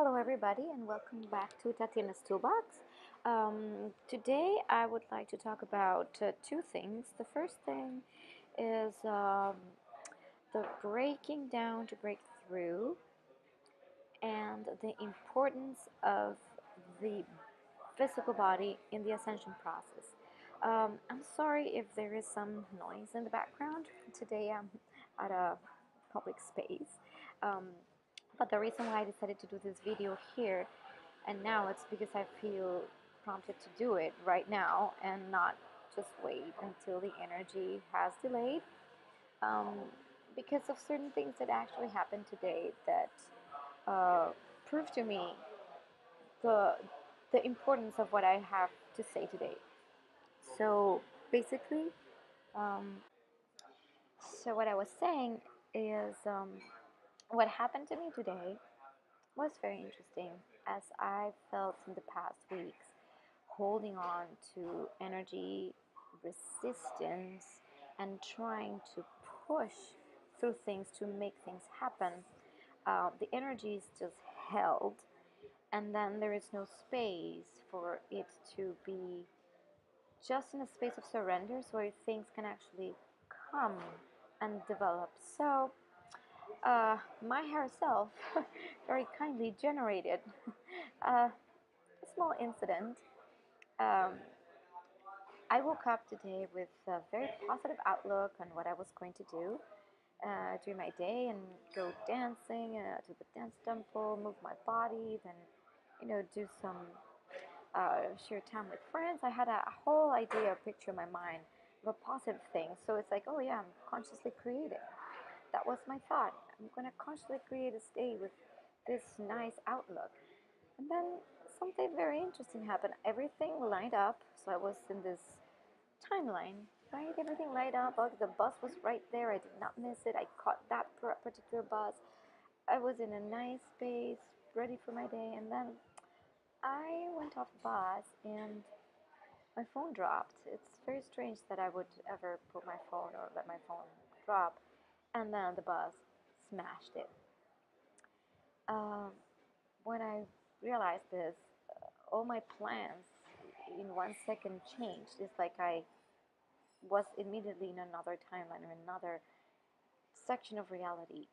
Hello, everybody, and welcome back to Tatiana's Toolbox. Today, I would like to talk about two things. The first thing is the breaking down to break through and the importance of the physical body in the ascension process. I'm sorry if there is some noise in the background. Today, I'm at a public space. Um, but the reason why I decided to do this video here and now it's because I feel prompted to do it right now and not just wait until the energy has delayed, um, because of certain things that actually happened today that prove to me the the importance of what I have to say today. So basically, um, so what I was saying is, what happened to me today was very interesting, as I felt in the past weeks holding on to energy resistance and trying to push through things to make things happen. The energy is just held, and then there is no space for it to be just in a space of surrender so where things can actually come and develop. So, my higher self very kindly generated a small incident. Um, I woke up today with a very positive outlook on what I was going to do during my day and go dancing to the dance temple, move my body, then do some share time with friends. I had a whole idea, a picture in my mind of a positive thing. So it's like, oh yeah, I'm consciously creating. That was my thought. I'm gonna consciously create a day with this nice outlook. And then something very interesting happened. Everything lined up. So I was in this timeline, right? Everything lined up. The bus was right there. I did not miss it. I caught that particular bus. I was in a nice space, ready for my day. And then I went off the bus and my phone dropped. It's very strange that I would ever put my phone or let my phone drop. And then the bus smashed it. Um, when I realized this, all my plans in 1 second changed. It's like I was immediately in another timeline or another section of reality,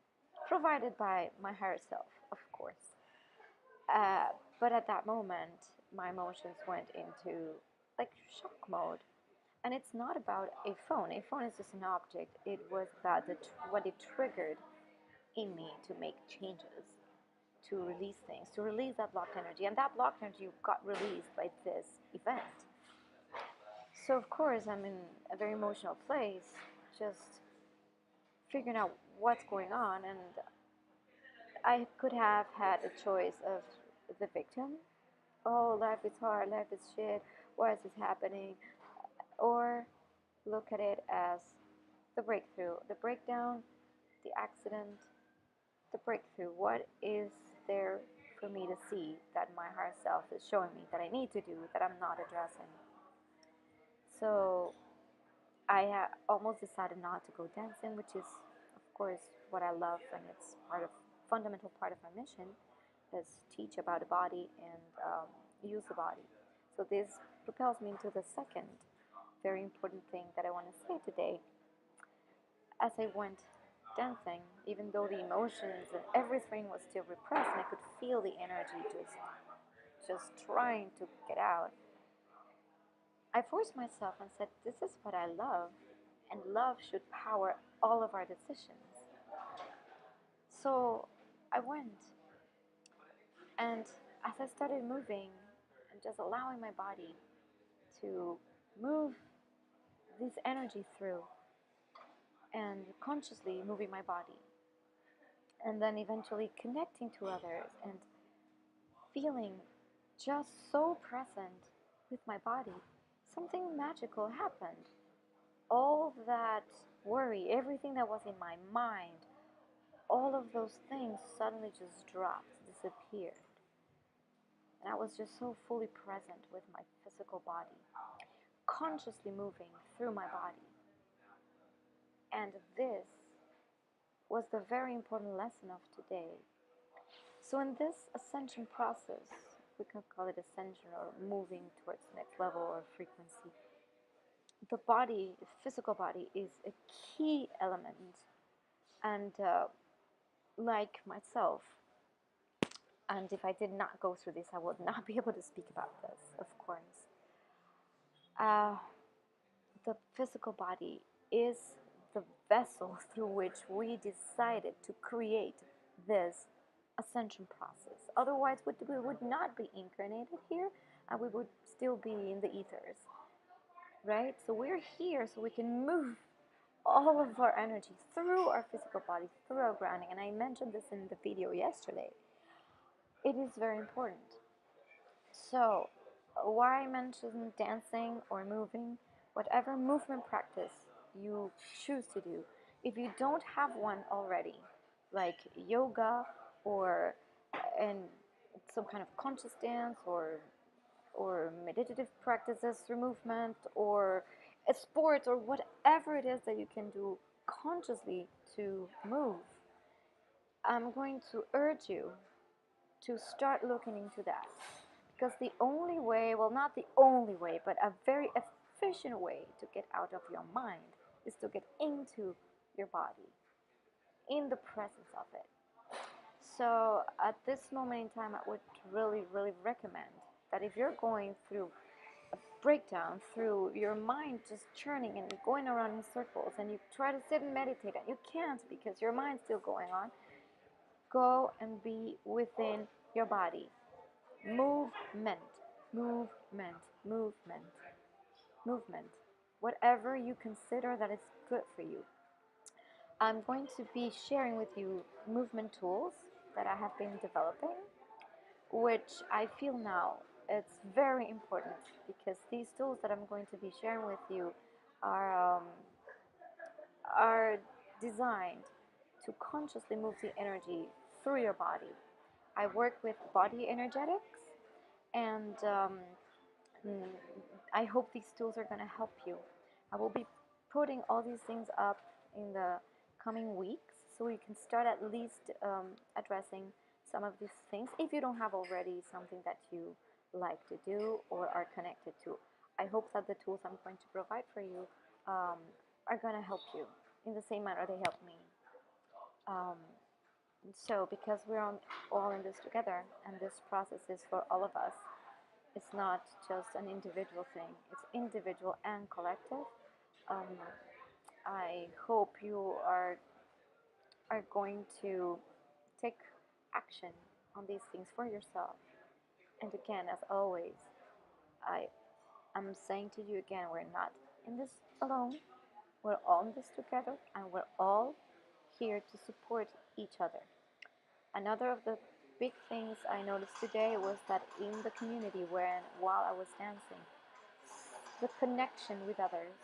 provided by my higher self, of course. Uh, but at that moment, my emotions went into like shock mode. And it's not about a phone. A phone is just an object. It was about what it triggered in me to make changes, to release things, to release that blocked energy. And that blocked energy got released by this event. So, of course, I'm in a very emotional place, just figuring out what's going on. And I could have had a choice of the victim. Oh, life is hard, life is shit, why is this happening? Or look at it as the breakthrough, the breakdown, the accident, the breakthrough. What is there for me to see that my higher self is showing me that I need to do that I'm not addressing? So I almost decided not to go dancing, which is, of course, what I love, and it's fundamental part of my mission, is teach about the body and use the body. So this propels me into the second very important thing that I want to say today. As I went dancing, even though the emotions and everything was still repressed, and I could feel the energy just trying to get out, I forced myself and said, this is what I love, and love should power all of our decisions. So I went, and as I started moving and just allowing my body to move this energy through and consciously moving my body, and then eventually connecting to others and feeling just so present with my body, something magical happened. All that worry, everything that was in my mind, all of those things suddenly just dropped, disappeared. And I was just so fully present with my physical body, consciously moving through my body. And this was the very important lesson of today. So in this ascension process, we can call it ascension or moving towards the next level or frequency, the body, the physical body, is a key element. And like myself, and if I did not go through this, I would not be able to speak about this, of course. Uh, the physical body is the vessel through which we decided to create this ascension process. Otherwise, we would not be incarnated here, and we would still be in the ethers, right? So we're here so we can move all of our energy through our physical body, through our grounding. And I mentioned this in the video yesterday. It is very important. So, why I mention dancing or moving, whatever movement practice you choose to do, if you don't have one already, like yoga or and some kind of conscious dance or meditative practices through movement or a sport or whatever it is that you can do consciously to move, I'm going to urge you to start looking into that. Because the only way, well, not the only way, but a very efficient way to get out of your mind is to get into your body, in the presence of it. So at this moment in time, I would really, really recommend that if you're going through a breakdown, through your mind just churning and going around in circles, and you try to sit and meditate and you can't because your mind's still going on, go and be within your body. Movement, movement, movement, movement. Whatever you consider that is good for you. I'm going to be sharing with you movement tools that I have been developing, which I feel now it's very important because these tools that I'm going to be sharing with you are are designed to consciously move the energy through your body. I work with body energetics, and I hope these tools are going to help you. I will be putting all these things up in the coming weeks so you can start at least addressing some of these things if you don't have already something that you like to do or are connected to. I hope that the tools I'm going to provide for you are going to help you in the same manner they helped me. Um, so, because we're all in this together, and this process is for all of us, it's not just an individual thing, it's individual and collective. Um, I hope you are going to take action on these things for yourself. And again, as always, I am saying to you again, we're not in this alone. We're all in this together, and we're all here to support each other. Another of the big things I noticed today was that in the community while I was dancing, the connection with others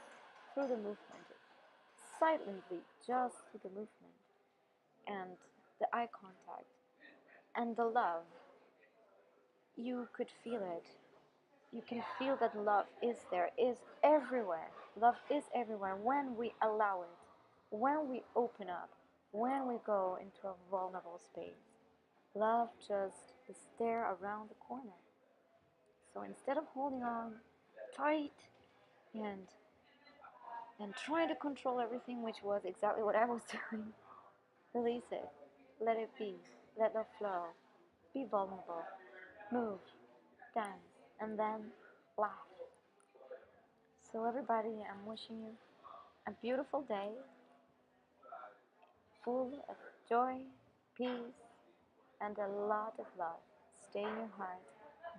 through the movement, silently, just through the movement, and the eye contact, and the love, you could feel it. You can feel that love is there, is everywhere. Love is everywhere when we allow it, when we open up, when we go into a vulnerable space. Love just is there around the corner. So instead of holding on tight and and trying to control everything, which was exactly what I was doing, release it. Let it be. Let love flow. Be vulnerable. Move. Dance. And then laugh. So everybody, I'm wishing you a beautiful day full of joy, peace, and a lot of love. Stay in your heart.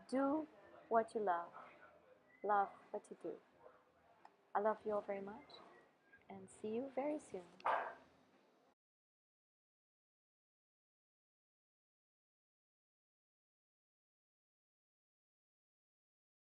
Do what you love. Love what you do. I love you all very much and see you very soon.